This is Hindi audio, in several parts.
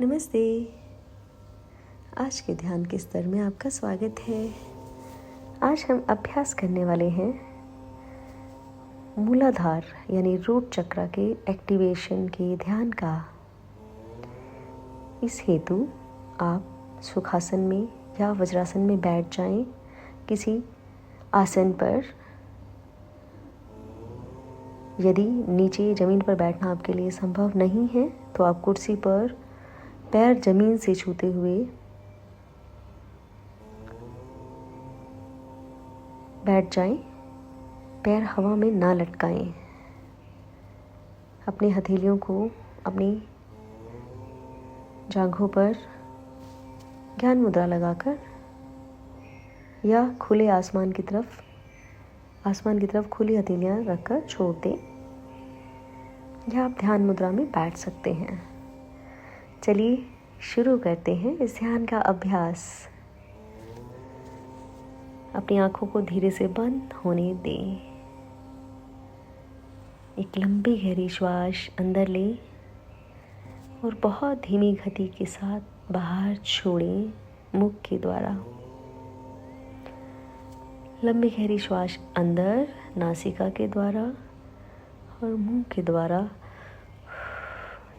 नमस्ते। आज के ध्यान के स्तर में आपका स्वागत है। आज हम अभ्यास करने वाले हैं मूलाधार यानी रूट चक्र के एक्टिवेशन के ध्यान का। इस हेतु आप सुखासन में या वज्रासन में बैठ जाएं, किसी आसन पर। यदि नीचे ज़मीन पर बैठना आपके लिए संभव नहीं है तो आप कुर्सी पर पैर जमीन से छूते हुए बैठ जाएं, पैर हवा में ना लटकाएं। अपनी हथेलियों को अपनी जांघों पर ज्ञान मुद्रा लगाकर या खुले आसमान की तरफ खुली हथेलियां रखकर छोड़ दें, या आप ध्यान मुद्रा में बैठ सकते हैं। चलिए शुरू करते हैं इस ध्यान का अभ्यास। अपनी आंखों को धीरे से बंद होने दें। एक लंबी गहरी श्वास अंदर लें और बहुत धीमी गति के साथ बाहर छोड़ें मुख के द्वारा। लंबी गहरी श्वास अंदर नासिका के द्वारा और मुंह के द्वारा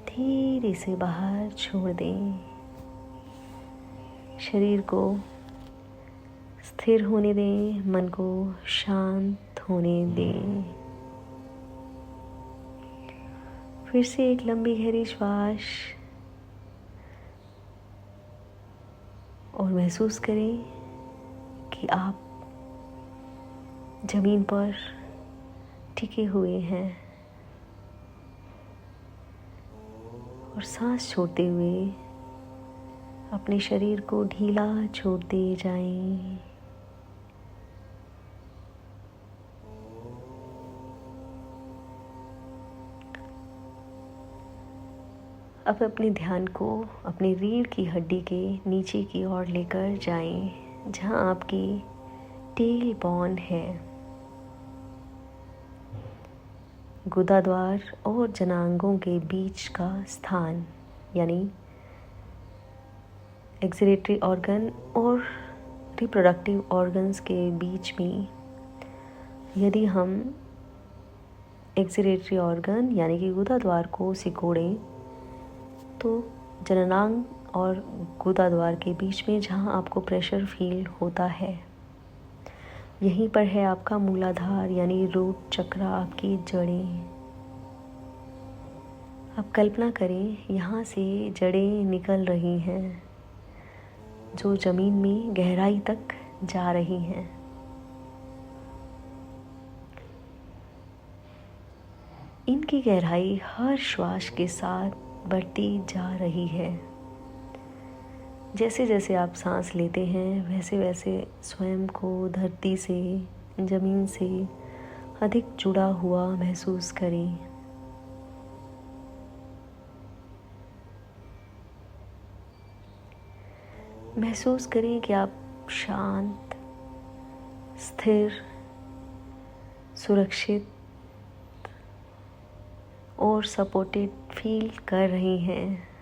धीरे से बाहर छोड़ दें। शरीर को स्थिर होने दें, मन को शांत होने दें। फिर से एक लंबी गहरी श्वास और महसूस करें कि आप जमीन पर टिके हुए हैं और सांस छोड़ते हुए अपने शरीर को ढीला छोड़ते जाएं। अब अपने ध्यान को अपनी रीढ़ की हड्डी के नीचे की ओर लेकर जाएं, जहां आपकी टेल बोन है। गुदाद्वार और जनांगों के बीच का स्थान यानी एक्सक्रीटरी ऑर्गन और रिप्रोडक्टिव ऑर्गन्स के बीच में, यदि हम एक्सक्रीटरी ऑर्गन यानी कि गुदाद्वार को सिकोड़ें तो जननांग और गुदाद्वार के बीच में जहाँ आपको प्रेशर फील होता है, यहीं पर है आपका मूलाधार यानी रूट चक्र, आपकी जड़ें। अब कल्पना करें यहाँ से जड़ें निकल रही हैं जो ज़मीन में गहराई तक जा रही हैं। इनकी गहराई हर श्वास के साथ बढ़ती जा रही है। जैसे जैसे आप सांस लेते हैं वैसे वैसे स्वयं को धरती से, जमीन से अधिक जुड़ा हुआ महसूस करें। महसूस करें कि आप शांत, स्थिर, सुरक्षित और सपोर्टेड फील कर रही हैं।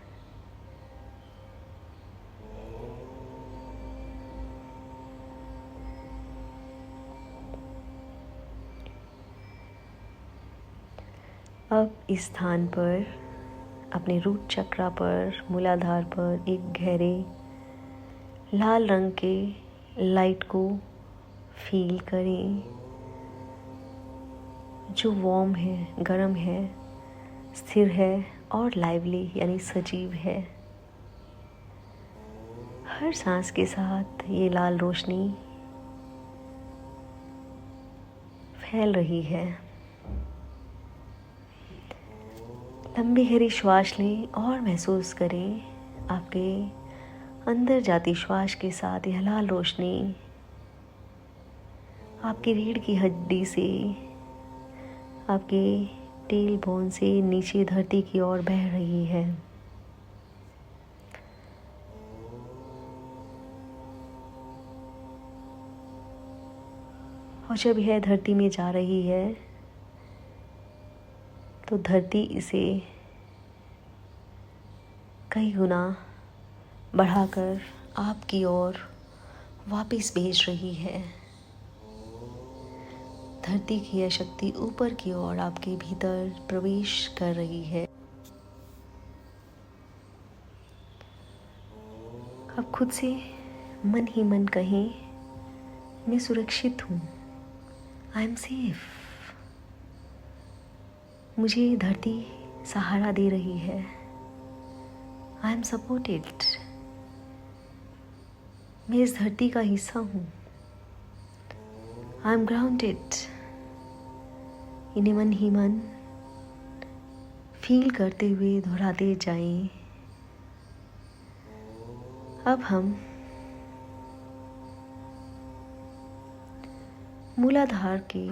अब इस स्थान पर, अपने रूट चक्र पर, मूलाधार पर एक गहरे लाल रंग के लाइट को फील करें जो वार्म है, गर्म है, स्थिर है और लाइवली यानी सजीव है। हर सांस के साथ ये लाल रोशनी फैल रही है। लंबी गहरी श्वास लें और महसूस करें आपके अंदर जाती श्वास के साथ यह लाल रोशनी आपकी रीढ़ की हड्डी से, आपके टेल बोन से नीचे धरती की ओर बह रही है। और जब यह धरती में जा रही है तो धरती इसे कई गुना बढ़ाकर आपकी ओर वापस भेज रही है। धरती की यह शक्ति ऊपर की ओर आपके भीतर प्रवेश कर रही है। आप खुद से मन ही मन कहें, मैं सुरक्षित हूँ, आई एम सेफ। मुझे धरती सहारा दे रही है, आई एम सपोर्टेड। मैं इस धरती का हिस्सा हूँ, आई एम ग्राउंडेड। इन्हें मन ही मन फील करते हुए दोहराते जाएं। अब हम मूलाधार के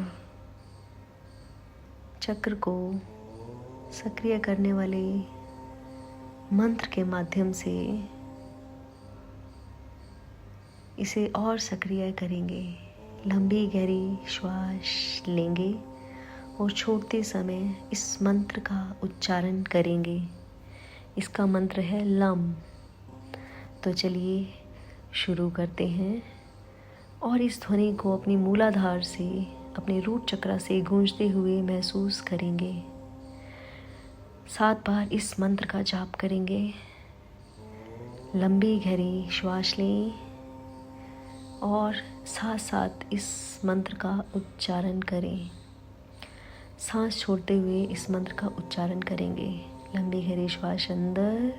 चक्र को सक्रिय करने वाले मंत्र के माध्यम से इसे और सक्रिय करेंगे। लंबी गहरी श्वास लेंगे और छोड़ते समय इस मंत्र का उच्चारण करेंगे। इसका मंत्र है लम। तो चलिए शुरू करते हैं और इस ध्वनि को अपनी मूलाधार से, अपने रूट चक्र से गूंजते हुए महसूस करेंगे। 7 बार इस मंत्र का जाप करेंगे। लंबी गहरी श्वास लें और साथ साथ इस मंत्र का उच्चारण करें। सांस छोड़ते हुए इस मंत्र का उच्चारण करेंगे। लंबी गहरी श्वास अंदर,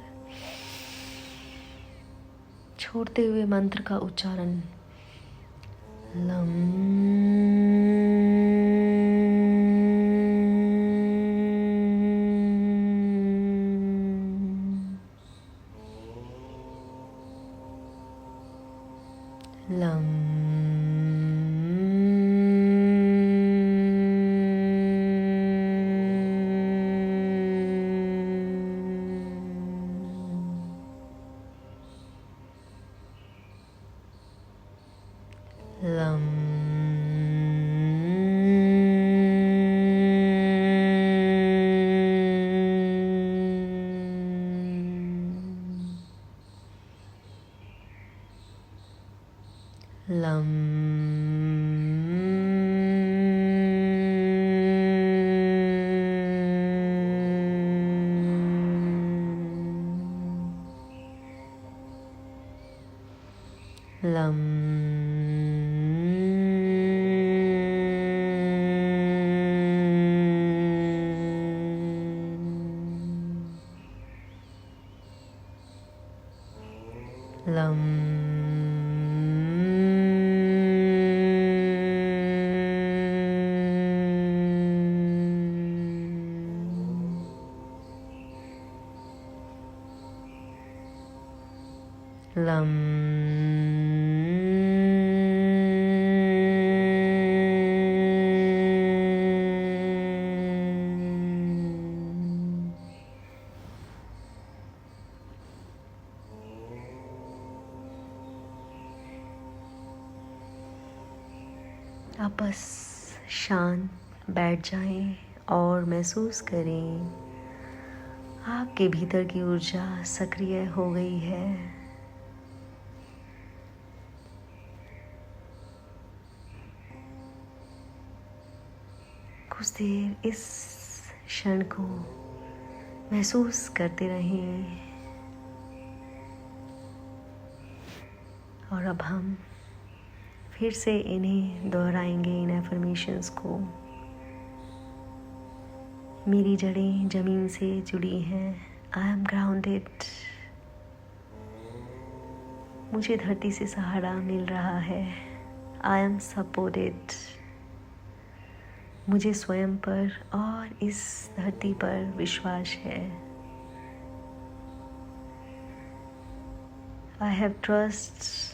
छोड़ते हुए मंत्र का उच्चारण lump. Lump. Lump. Lump. Lump. Lump. Lump. आप बस शांत बैठ जाएं और महसूस करें आपके भीतर की ऊर्जा सक्रिय हो गई है। कुछ देर इस क्षण को महसूस करते रहें और अब हम फिर से इन्हें दोहराएंगे, इन एफर्मेशंस को। मेरी जड़ें ज़मीन से जुड़ी हैं, आई एम ग्राउंडेड। मुझे धरती से सहारा मिल रहा है, आई एम सपोर्टेड। मुझे स्वयं पर और इस धरती पर विश्वास है। I have trust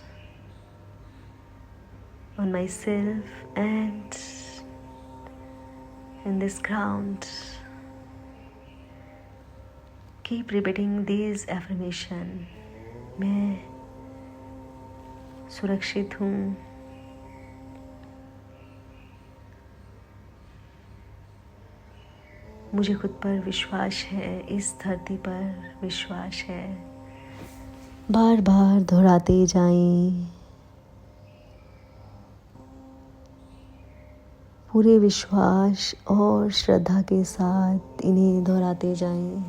on myself and in this ground. Keep repeating these affirmation. मैं सुरक्षित हूँ, मुझे खुद पर विश्वास है, इस धरती पर विश्वास है। बार बार दोहराते जाएं, पूरे विश्वास और श्रद्धा के साथ इन्हें दोहराते जाएं।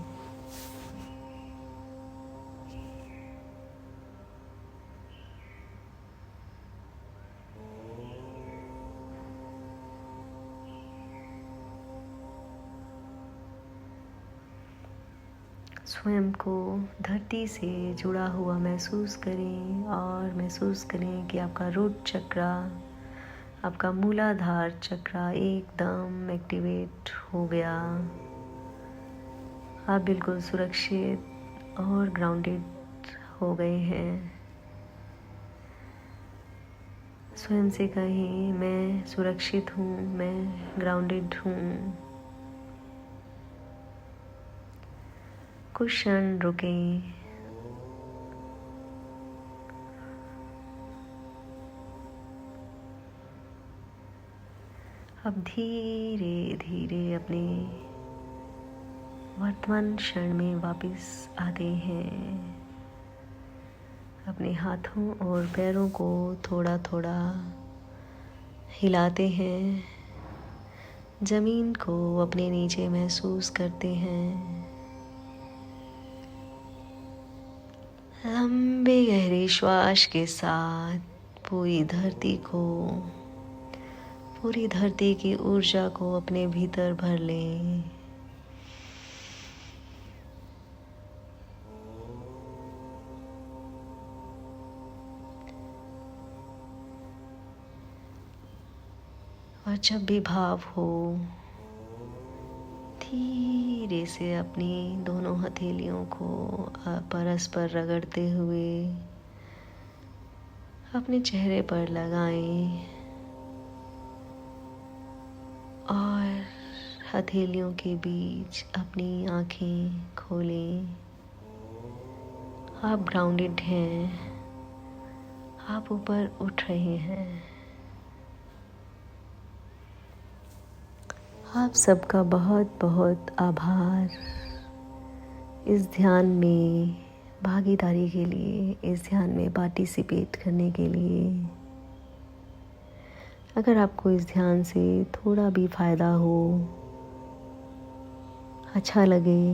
स्वयं को धरती से जुड़ा हुआ महसूस करें और महसूस करें कि आपका रूट चक्र, आपका मूलाधार चक्र एकदम एक्टिवेट हो गया। आप बिल्कुल सुरक्षित और ग्राउंडेड हो गए हैं। स्वयं से कहें, मैं सुरक्षित हूँ, मैं ग्राउंडेड हूँ। कुछ क्षण रुकें। अब धीरे धीरे अपने वर्तमान क्षण में वापस आते हैं। अपने हाथों और पैरों को थोड़ा थोड़ा हिलाते हैं। ज़मीन को अपने नीचे महसूस करते हैं। लंबे गहरे श्वास के साथ पूरी धरती की ऊर्जा को अपने भीतर भर लें। और जब भी भाव हो, धीरे से अपनी दोनों हथेलियों को परस्पर रगड़ते हुए अपने चेहरे पर लगाएं और हथेलियों के बीच अपनी आँखें खोलें। आप ग्राउंडेड हैं, आप ऊपर उठ रहे हैं। आप सबका बहुत बहुत आभार इस ध्यान में भागीदारी के लिए, इस ध्यान में पार्टिसिपेट करने के लिए। अगर आपको इस ध्यान से थोड़ा भी फ़ायदा हो, अच्छा लगे,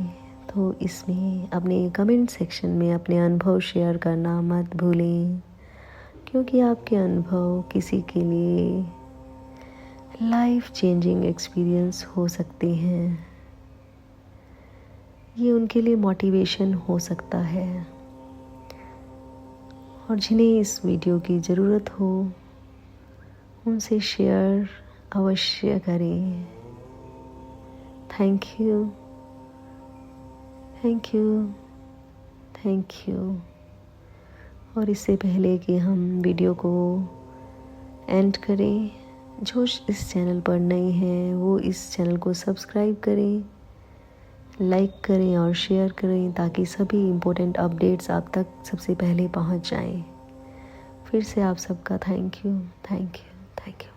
तो इसमें अपने कमेंट सेक्शन में अपने अनुभव शेयर करना मत भूलें, क्योंकि आपके अनुभव किसी के लिए लाइफ चेंजिंग एक्सपीरियंस हो सकते हैं। ये उनके लिए मोटिवेशन हो सकता है। और जिन्हें इस वीडियो की ज़रूरत हो, उनसे शेयर अवश्य करें। Thank you, thank you, thank you. और इससे पहले कि हम वीडियो को एंड करें, जो इस चैनल पर नए हैं वो इस चैनल को सब्सक्राइब करें, लाइक करें और शेयर करें, ताकि सभी इम्पोर्टेंट अपडेट्स आप तक सबसे पहले पहुंच जाएं। फिर से आप सबका thank you, thank you, thank you.